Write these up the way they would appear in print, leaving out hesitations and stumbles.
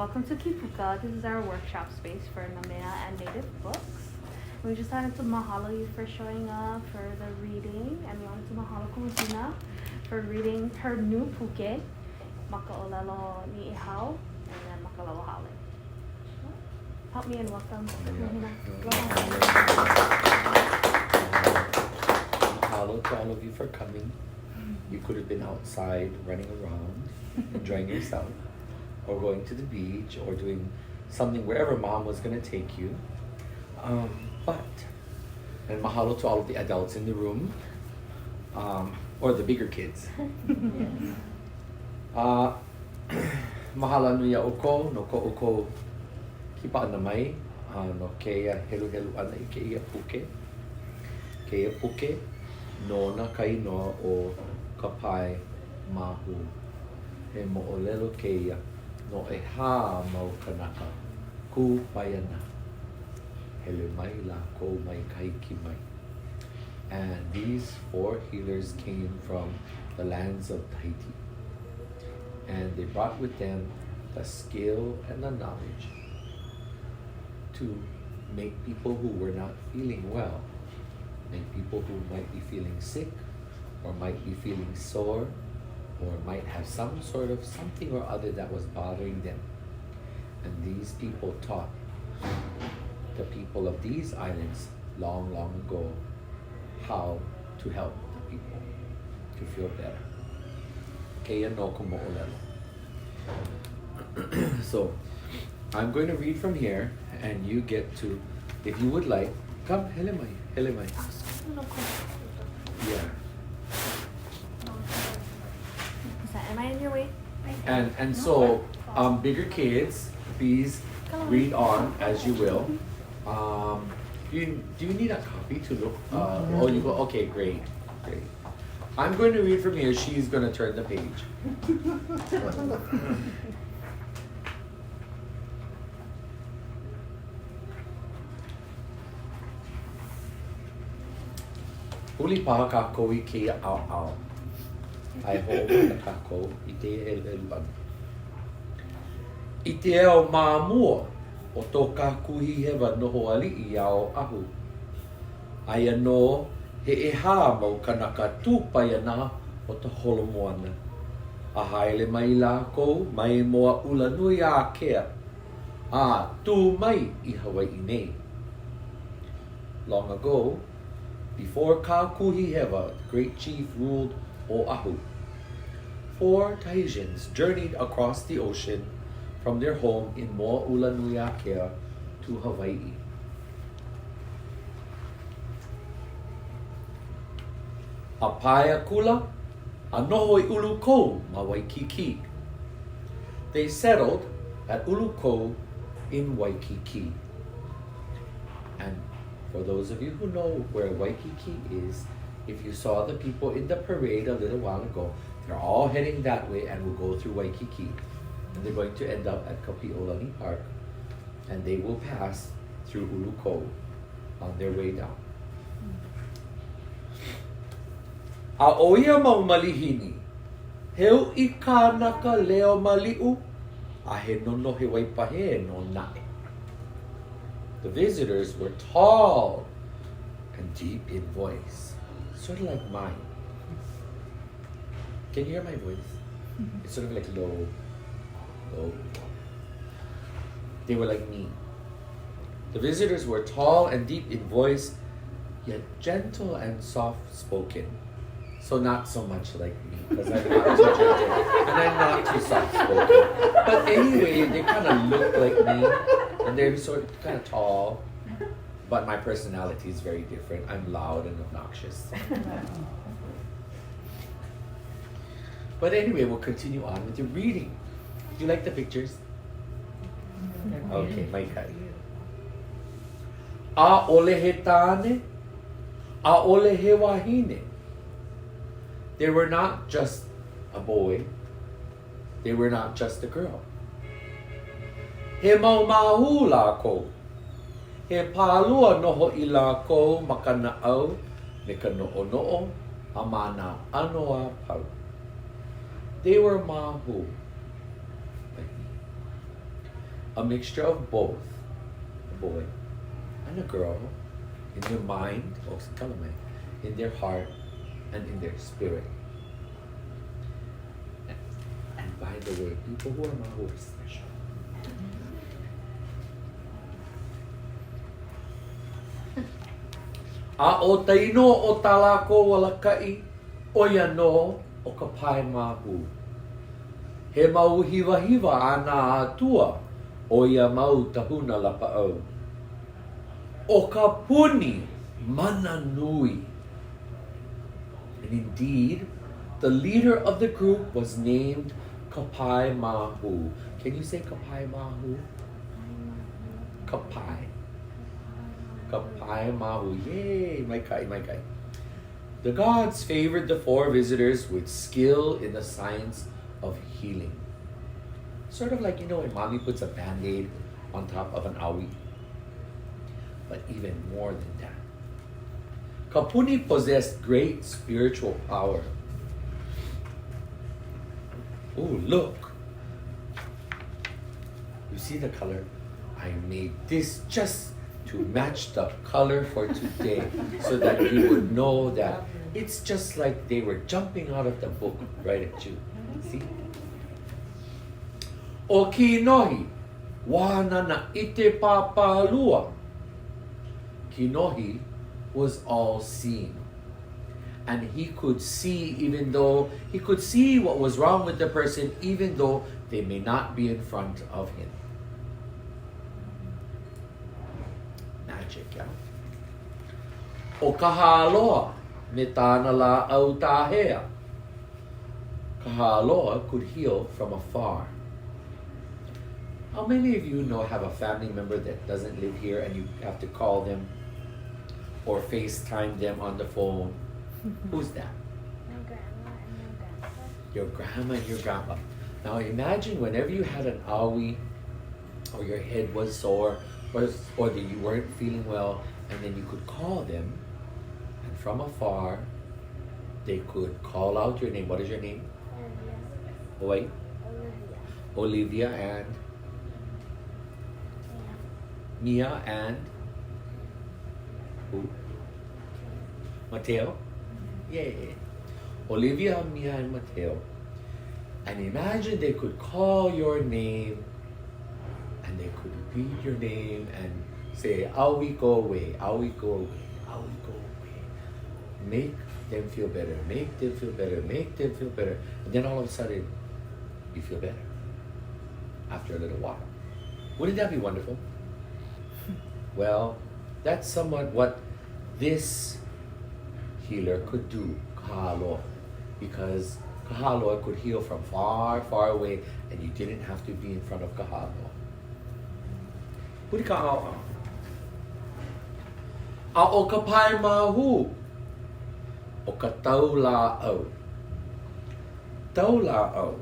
Welcome to Kipuka. This is our workshop space for Namea and Native books. We just wanted to mahalo you for showing up for the reading, and we wanted to mahalo Hina for reading her new puke, Maka'olelo Ni'ihau, and then Makalalo Hale. Help me and welcome Hina. Mahalo to all of you for coming. You could have been outside running around, enjoying yourself, or going to the beach, or doing something wherever mom was going to take you. And mahalo to all of the adults in the room, or the bigger kids. Mahalo nui a oko, no ko oko kipa ana mai, no keia helu ana I keia puke. Keia puke, no na kainoa o Kapaemahu. He mo'olelo keia, no e hā mau kanaka, ku paiana. Hele mai la ko mai kaiki mai. And these 4 healers came from the lands of Tahiti. And they brought with them the skill and the knowledge to make people who were not feeling well, make people who might be feeling sick, or might be feeling sore, or might have some sort of something or other that was bothering them. And these people taught the people of these islands long, long ago how to help the people to feel better. Keia no kumo'olelo. So, I'm going to read from here, and you get to, if you would like, come, hele mai. Yeah. Am I in your way? And so, bigger kids, please read on as you will. Do you need a copy to look? Oh, you go. Okay, great. I'm going to read from here. She's going to turn the page. Uli paha kako I keia au. Ai ho na kako I te helu ana. I te eo māmua o tō kākuhi hewa noho ali'i ao ahu. Aia no he e hā mau kanaka tūpai ana o te holomoana. A haele mai lākou mai moa ula nui a kea. A tū mai I Hawaii nei. Long ago, before Kākuhi Hewa, the great chief ruled Oahu, 4 Tahitians journeyed across the ocean from their home in Mo'ulanui-a-Kea to Hawaii. A paia kula, a noho I Ulukou ma Waikiki. They settled at Ulukou in Waikiki. And for those of you who know where Waikiki is, if you saw the people in the parade a little while ago, they're all heading that way and will go through Waikiki. And they're going to end up at Kapiolani Park, and they will pass through Ulukou on their way down. A oia mau malihini, heu I kānaka leo mali'u, a he nono he waipahe no nae. The visitors were tall and deep in voice, sort of like mine. Can you hear my voice? It's sort of like low. They were like me. The visitors were tall and deep in voice, yet gentle and soft-spoken. So not so much like me, because I'm not too gentle and I'm not too soft-spoken. But anyway, they kind of look like me, and they're sort of kind of tall. But my personality is very different. I'm loud and obnoxious. But anyway, we'll continue on with the reading. Do you like the pictures? Okay, my kai. A ole he tāne, a ole he wahine. They were not just a boy. They were not just a girl. He mau mahu lākou. He pālua noho I lākou makana au me ka no'o a mana anoa pau. They were mahu. a mixture of both a boy and a girl in their mind, in their heart, and in their spirit. And by the way, people who are Mahu are special. A o taino o talako walakai o ia no o Kapaemahu. He mau hiwa hiwa ana atua o ia mau tahuna lapa'au. O ka puni mana nui. And indeed, the leader of the group was named Kapaemahu. Can you say Kapaemahu? Kapaemahu. Yay! My kai. The gods favored the 4 visitors with skill in the science of healing. Sort of like, when mommy puts a band-aid on top of an awi. But even more than that. Kapuni possessed great spiritual power. Oh, look. You see the color? I made this just to match the color for today so that you would know that it's just like they were jumping out of the book right at you. See? O Kinohi, wana na ite papalua. Kinohi was all-seeing. And he could see he could see what was wrong with the person even though they may not be in front of him. Magic, yeah? O kahaloa me tāna la au tāhea. Kahaloa could heal from afar. How many of you have a family member that doesn't live here and you have to call them or FaceTime them on the phone? Who's that? My grandma and my grandpa. Your grandma and your grandpa. Now imagine whenever you had an awi or your head was sore or that you weren't feeling well, and then you could call them, and from afar they could call out your name. What is your name? Olivia. Olivia and Mia and who? Mateo? Yay. Olivia, Mia, and Mateo. And imagine they could call your name and they could repeat your name and say, "Awi go away, awi go away, awi go away." Make them feel better, make them feel better, make them feel better. And then all of a sudden, you feel better after a little while. Wouldn't that be wonderful? Well, that's somewhat what this healer could do, kahaloa, because kahaloa could heal from far, far away, and you didn't have to be in front of kahaloa. Huri kahaloa. A o Kapaemahu, o ka taula'au. Taula'au.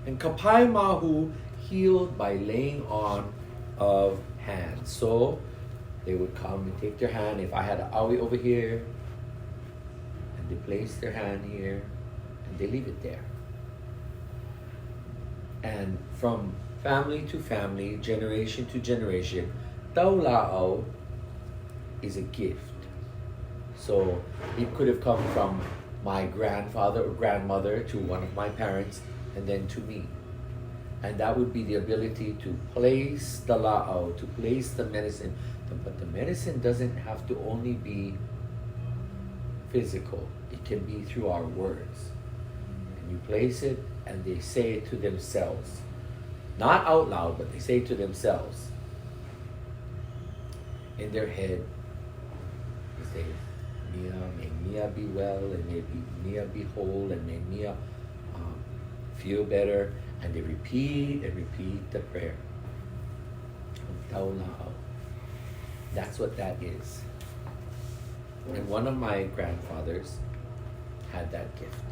And Kapaemahu healed by laying on of hands. So they would come and take their hand. If I had an awi over here, and they place their hand here, and they leave it there. And from family to family, generation to generation, taula'au is a gift. So it could have come from my grandfather or grandmother to one of my parents, and then to me. And that would be the ability to place the la'au, to place the medicine. But the medicine doesn't have to only be physical. It can be through our words. And you place it and they say it to themselves. Not out loud, but they say it to themselves. In their head, they say, "Mia, may Mia be well, and may Mia be whole, and may Mia feel better." And they repeat and repeat the prayer. Taula'au. That's what that is. And one of my grandfathers had that gift.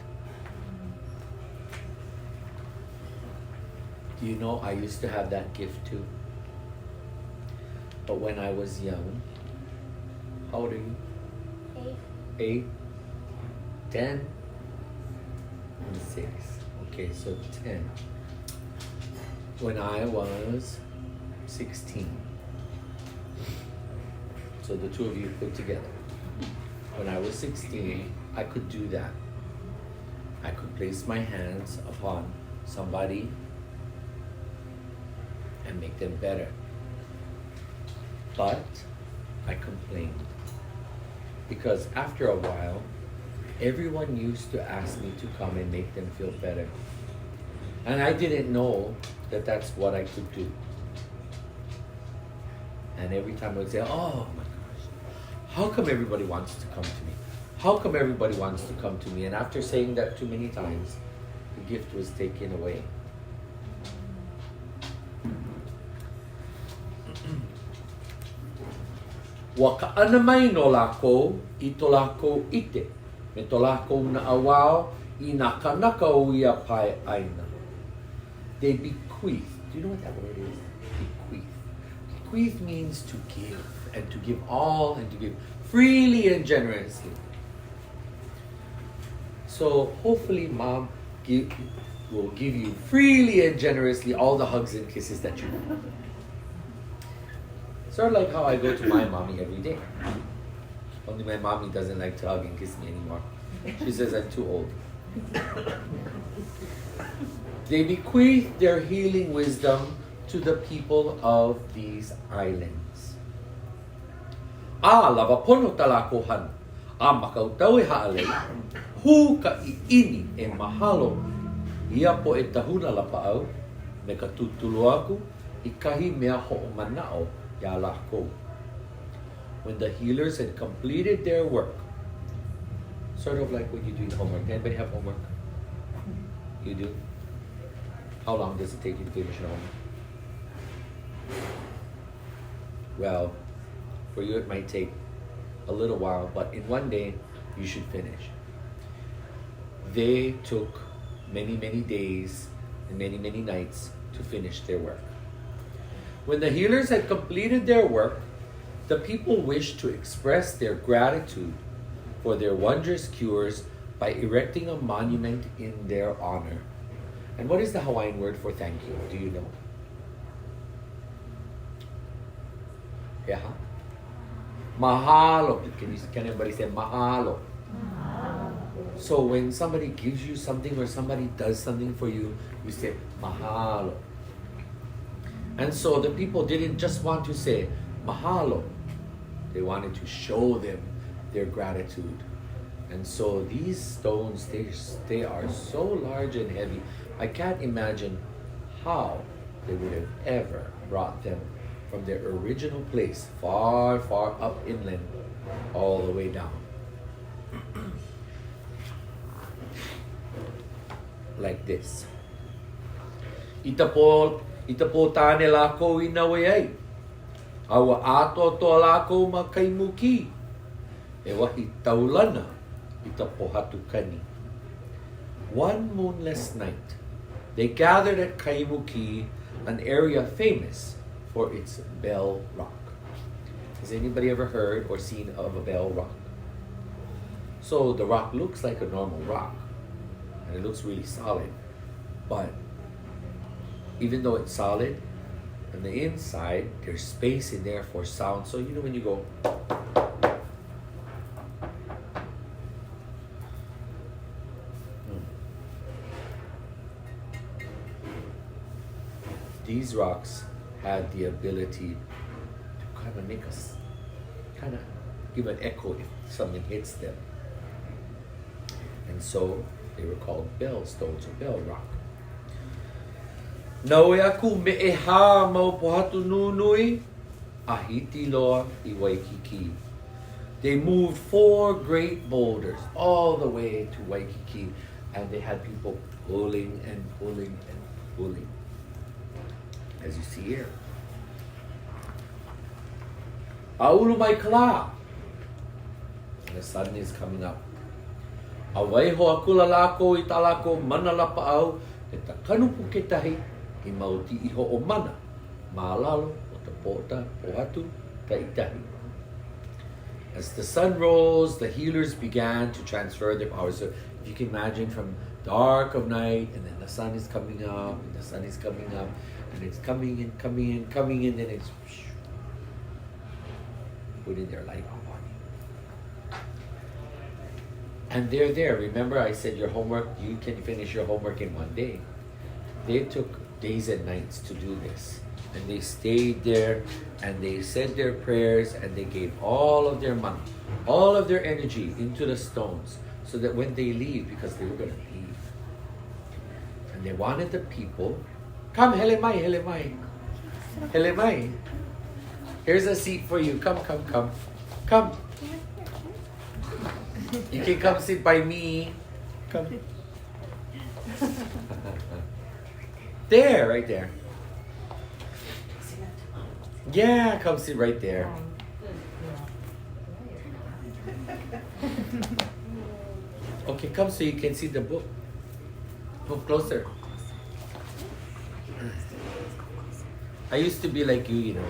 Do you know I used to have that gift too? But when I was young, how old are you? 8? 10? And 6. Okay, so 10. When I was 16. So the two of you put together. When I was 16, I could do that. I could place my hands upon somebody and make them better. But I complained. Because after a while, everyone used to ask me to come and make them feel better. And I didn't know that that's what I could do. And every time I would say, oh my gosh, how come everybody wants to come to me? How come everybody wants to come to me? And after saying that too many times, the gift was taken away. Wa ka'anamai no lako I to lako ite. Me to lako na awao I na kanaka o ia pai aina. They bequeath. Do you know what that word is? Bequeath. Bequeath means to give, and to give all, and to give freely and generously. So hopefully Mom will give you freely and generously all the hugs and kisses that you want. Sort of like how I go to my mommy every day. Only my mommy doesn't like to hug and kiss me anymore. She says I'm too old. They bequeath their healing wisdom to the people of these islands. Lava pono talako han. Makautau e haale. Hu ka I ini e mahalo. Ia po e tahuna lapa'au. Me ka tutulu aku. I kahi mea ho'o mana'o ya lako. When the healers had completed their work, sort of like when you do homework. Anybody have homework? You do? How long does it take you to finish your homework? Well, for you it might take a little while, but in one day you should finish. They took many, many days and many, many nights to finish their work. When the healers had completed their work, the people wished to express their gratitude for their wondrous cures by erecting a monument in their honor. And what is the Hawaiian word for thank you? Do you know? Yeah. Mahalo. Can everybody say mahalo? So when somebody gives you something or somebody does something for you, you say mahalo. And so the people didn't just want to say mahalo. They wanted to show them their gratitude. And so these stones, they are so large and heavy. I can't imagine how they would have ever brought them from their original place, far, far up inland, all the way down. Like this. Itapo tane lako inawe ai. Awa ato to lako makaimuki. E wahi taulana itapo hatu kani. One moonless night, they gathered at Kaimuki, an area famous for its bell rock. Has anybody ever heard or seen of a bell rock? So the rock looks like a normal rock, and it looks really solid, but even though it's solid, on the inside, there's space in there for sound. So you know when you go, these rocks had the ability to kind of make us, kind of give an echo if something hits them. And so they were called bell stones or bell rock. Naue aku me e hā mau pohatu nunui, ahiti loa I Waikiki. They moved 4 great boulders all the way to Waikiki, and they had people pulling and pulling and pulling, as you see here. Aulu mai kala. The sun is coming up. Awai ho akula lako I talako mana lapa au, e ta kanupu ke tahi, I mauti iho o mana, maalalo o ta pota pohatu ta itahi. As the sun rose, the healers began to transfer their power. So if you can imagine from dark of night, and then the sun is coming up, and the sun is coming up, And it's coming in, coming in, coming in, and it's putting their light on. And they're there. Remember I said your homework, you can finish your homework in one day. They took days and nights to do this. And they stayed there and they said their prayers and they gave all of their money, all of their energy into the stones so that when they leave, because they were going to leave, and they wanted the people, come, Helemai, Helemai, Helemai. Here's a seat for you. Come, come, come. Come. You can come sit by me. Come. There, right there. Yeah, come sit right there. Okay, come so you can see the book. Move closer. I used to be like you know.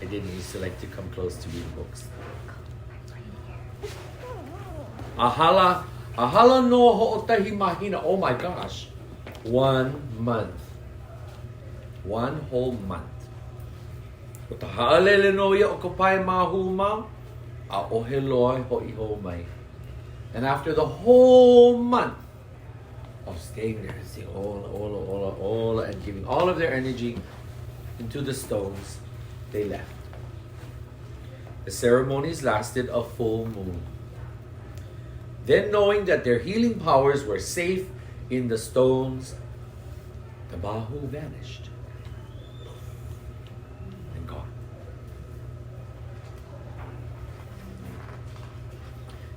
I didn't used to like to come close to read books. Ahala no ho'otahi mahina. Oh my gosh. 1 month. 1 whole month. O ta ha'alele no ia o Kapaemahu ma, a oheloi ho'i ho mai. And after the whole month of staying there and saying ola, and giving all of their energy into the stones, they left. The ceremonies lasted a full moon. Then, knowing that their healing powers were safe in the stones, the Mahu vanished and gone.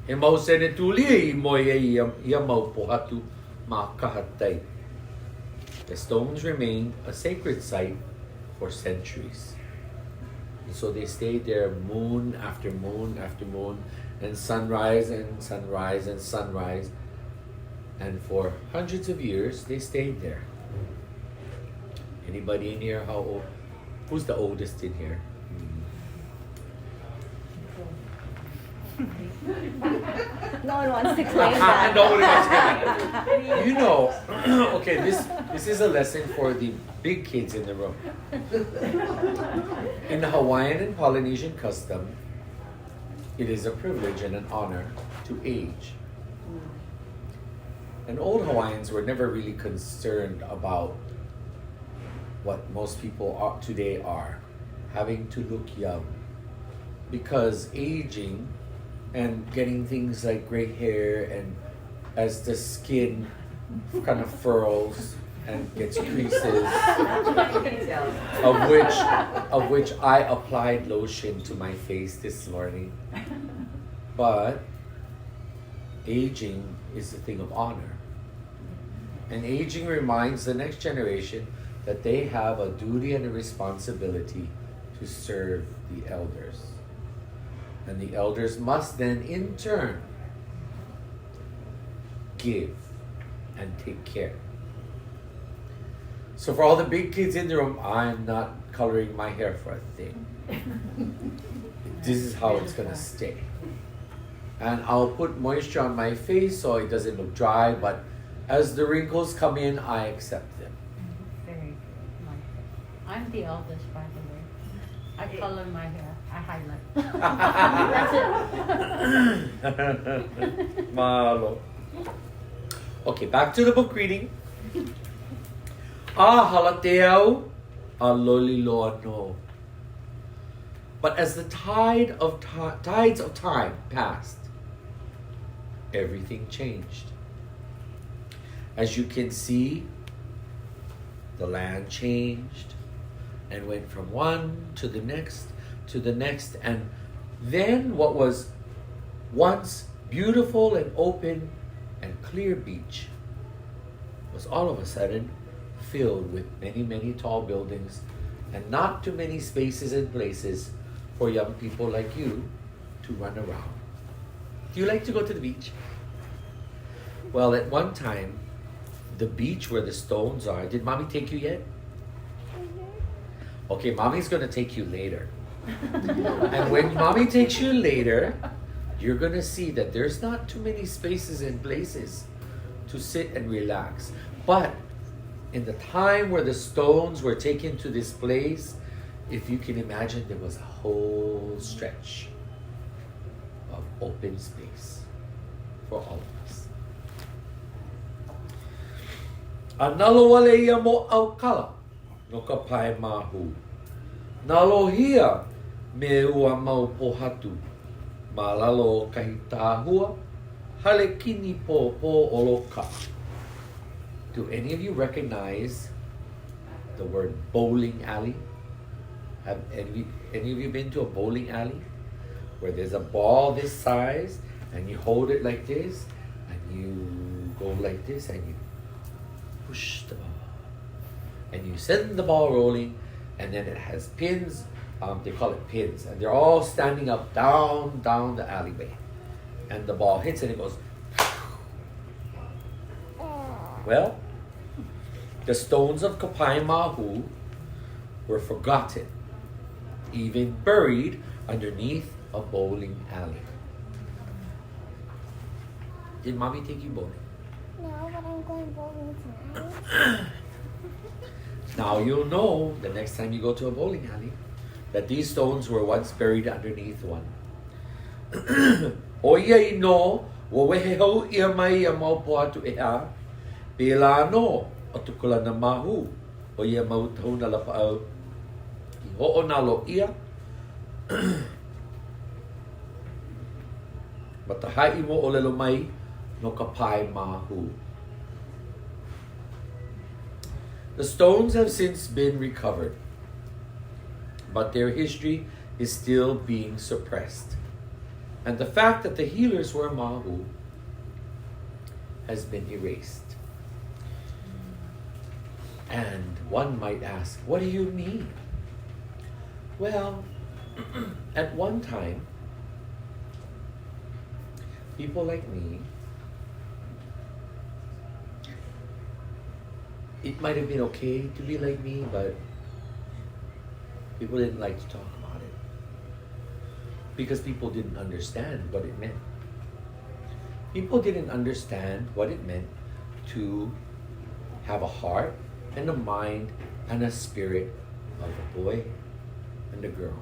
He mau sene tuli mo ia mau pohatu ma kahatai. The stones remained a sacred site for centuries. And so they stayed there moon after moon after moon, and sunrise and sunrise and sunrise. And for hundreds of years, they stayed there. Anybody in here? How old? Who's the oldest in here? No one wants to claim that. Nobody wants to claim that. You know, okay, this is a lesson for the big kids in the room. In the Hawaiian and Polynesian custom, it is a privilege and an honor to age. And old Hawaiians were never really concerned about what most people today are, having to look young. Because aging and getting things like gray hair, and as the skin kind of furls and gets creases, of which I applied lotion to my face this morning. But aging is a thing of honor. And aging reminds the next generation that they have a duty and a responsibility to serve the elders. And the elders must then, in turn, give and take care. So for all the big kids in the room, I'm not coloring my hair for a thing. This is how it's gonna stay. And I'll put moisture on my face so it doesn't look dry, but as the wrinkles come in, I accept them. Very good. I'm the eldest, by the way. I color my hair. I highlight. Malo. Okay, back to the book reading. Halateau, loliloa no. But as the tides of time passed, everything changed. As you can see, the land changed and went from one to the next, and then what was once beautiful and open and clear beach was all of a sudden filled with many, many tall buildings and not too many spaces and places for young people like you to run around. Do you like to go to the beach? Well, at one time, the beach where the stones are, did Mommy take you yet? Okay, Mommy's gonna take you later. And when Mommy takes you later, you're gonna see that there's not too many spaces and places to sit and relax. But in the time where the stones were taken to this place, if you can imagine, there was a whole stretch of open space for all of us. Analo wale ia mo au kala no Kapaemahu. Nalo hia me ua mau pohatu. Malalo kahi tāhua. Hale kini po oloka. Do any of you recognize the word bowling alley? Have any of you been to a bowling alley? Where there's a ball this size and you hold it like this and you go like this and you push the ball. And you send the ball rolling and then it has pins, they call it pins, and they're all standing up down the alleyway. And the ball hits and it goes. Well, the stones of Kapaemahu were forgotten, even buried underneath a bowling alley. Did mommy take you bowling? No, but I'm going bowling tonight. Now you'll know the next time you go to a bowling alley that these stones were once buried underneath one. O ia I no, wo wehe hau ia mai ia mau poatu e a, pēlā no, o tukula na mahu, o ia mau tau na lapa au, I ho'o na lo ia, matahai mo o lelo mai, no Kapaemahu. The stones have since been recovered, but their history is still being suppressed. And the fact that the healers were Mahu has been erased. And one might ask, what do you mean? Well, at one time, people like me, it might have been okay to be like me, but people didn't like to talk about it because people didn't understand what it meant. People didn't understand what it meant to have a heart and a mind and a spirit of a boy and a girl.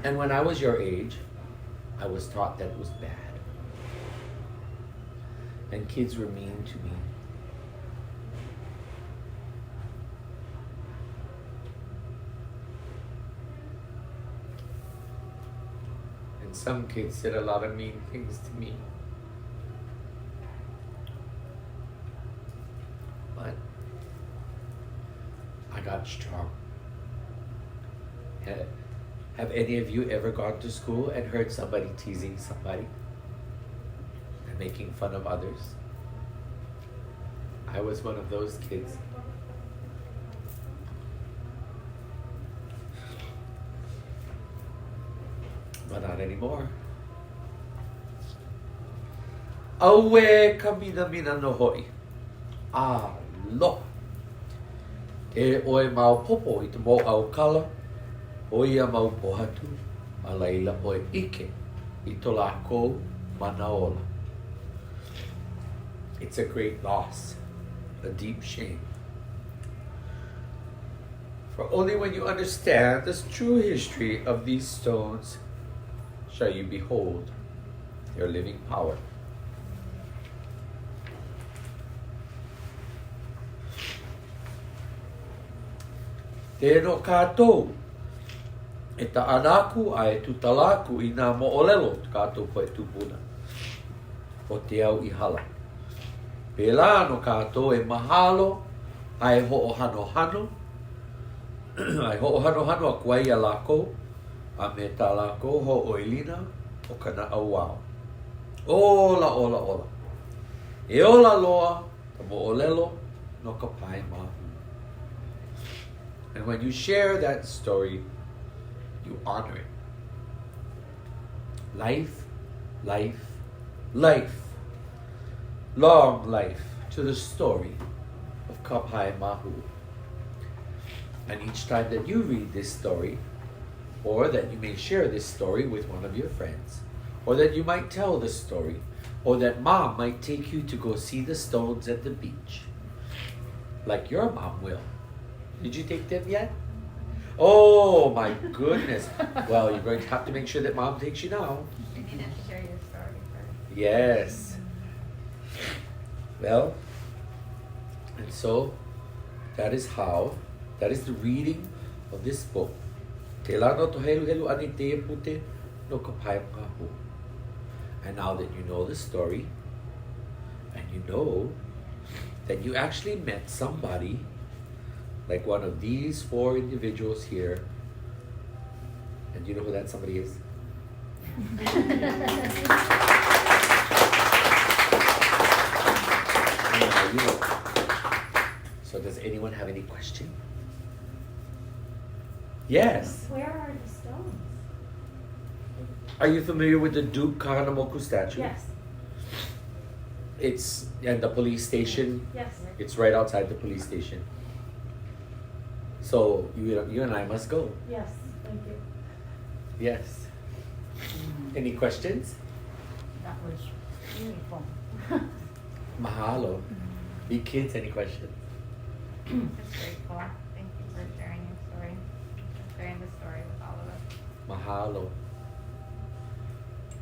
And when I was your age, I was taught that it was bad. And kids were mean to me. And some kids said a lot of mean things to me. But I got strong. Have any of you ever gone to school and heard somebody teasing somebody and making fun of others? I was one of those kids. But not anymore. Aue kamina mina no hoi. Aloha. E oe mau popo I te mo au kala. Oia mau pohatu. A leila oe ike. I to lako manaola. It's a great loss. A deep shame. For only when you understand the true history of these stones shall you behold their living power. Tēnō kātou, e ta'anaku a e tutalaku I nā mo'olelo kātou koe tupuna. O te au I hala. Pēlā no kātou e mahalo, a e ho'ohano-hano, a e ho'ohano-hano a kuai a lako, a me tā lako ho'oilina o kana auao. Ola, ola, ola. E ola loa, ta mo'olelo no Kapaemahu. And when you share that story, you honor it. Life, life, life. Long life to the story of Kapaemahu. And each time that you read this story, or that you may share this story with one of your friends, or that you might tell this story, Or that mom might take you to go see the stones at the beach. Like your mom will. Did you take them yet? Oh my goodness. Well, you're going to have to make sure that mom takes you now. You need to share your story first. Yes. Well, and so that is the reading of this book. Te lana to helu helu ani te pute no Kapaemahu. And now that you know the story, and you know that you actually met somebody like one of these 4 individuals here, and you know who that somebody is? Yeah, you know. So does anyone have any question? Yes. Where are the stones? Are you familiar with the Duke Kahanamoku statue? Yes. It's at the police station. Yes. It's right outside the police station. So you and I must go. Yes. Thank you. Yes. Any questions? That was really fun. Mahalo. Big kids, any questions? It's very cool. Thank you for sharing your story, sharing the story with all of us. Mahalo.